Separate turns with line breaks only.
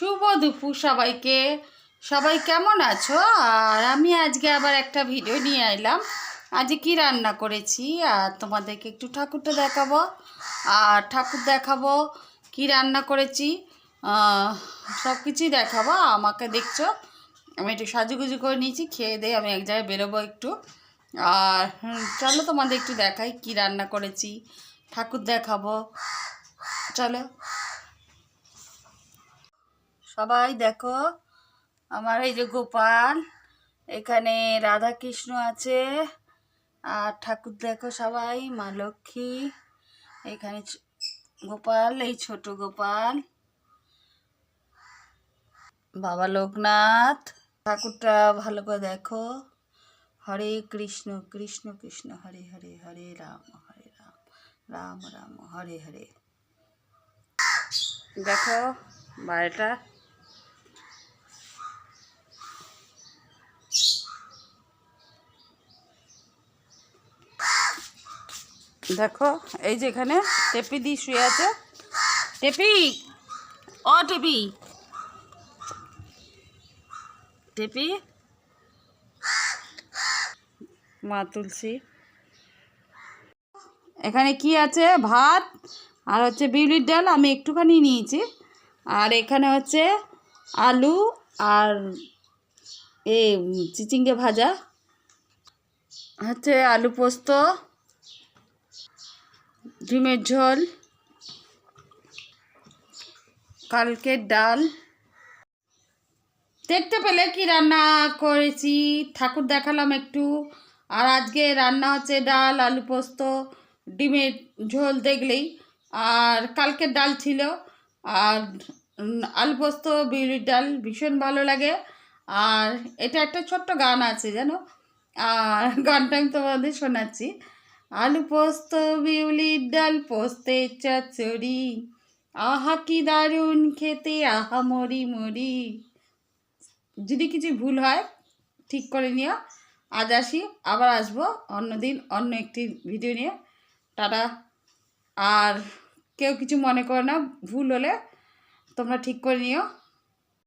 শুভ দুপুর সবাইকে। সবাই কেমন আছো? আর আমি আজকে আবার একটা ভিডিও নিয়ে এলাম। আজকে কি রান্না করেছি আর তোমাদেরকে একটু ঠাকুরটা দেখাবো, আর ঠাকুর দেখাবো কি রান্না করেছি, সব কিছুই দেখাবো। আমাকে দেখছো আমি একটু সাজুগুজু করে নিয়েছি, খেয়ে দিয়ে আমি এক জায়গায় বেরোবো একটু। আর চলো তোমাদের একটু দেখাই কি রান্না করেছি, ঠাকুর দেখাবো, চলো সবাই দেখো। আমার এই যে গোপাল, এখানে রাধা কৃষ্ণ আছে, আর ঠাকুর দেখো সবাই, মা লক্ষ্মী, এখানে গোপাল, এই ছোট গোপাল, বাবা লোকনাথ। ঠাকুরটা ভালো করে দেখো। হরে কৃষ্ণ কৃষ্ণ কৃষ্ণ হরে হরে, হরে রাম রাম রাম হরে হরে। দেখো বাড়িটা, দেখো এই যে এখানে টেপি দিয়ে শুয়ে আছে। টেপি, ও টেপি, টেপি, মা তুলসী। এখানে কি আছে? ভাত আর হচ্ছে বিউলির ডাল, আমি একটুখানি নিয়েছি। আর এখানে হচ্ছে আলু আর চিচিঙ্গে ভাজা, হচ্ছে আলু পোস্ত, ডিমের ঝোল, কালকের ডাল। দেখতে পেলে কি রান্না করেছি, ঠাকুর দেখালাম একটু। আর আজকে রান্না হচ্ছে ডাল, আলু পোস্ত, ডিমের ঝোল দেখলেই। আর কালকের ডাল ছিল, আর আলু পোস্ত, বিউলির ডাল ভীষণ ভালো লাগে। আর এটা একটা ছোট্ট গান আছে জানো, আর গানটা আমি তোমাদের শোনাচ্ছি। আলু পোস্ত বিউলির ডাল পোস্তে চচ্চড়ি, আহা কি দারুণ খেতে, আহা মরি মরি। যদি কিছু ভুল হয় ঠিক করে নিও। আজ আসি, আবার আসবো অন্যদিন অন্য একটি ভিডিও নিয়ে। টাটা। আর কেউ কিছু মনে করো না, ভুল হলে তোমরা ঠিক করে নিও।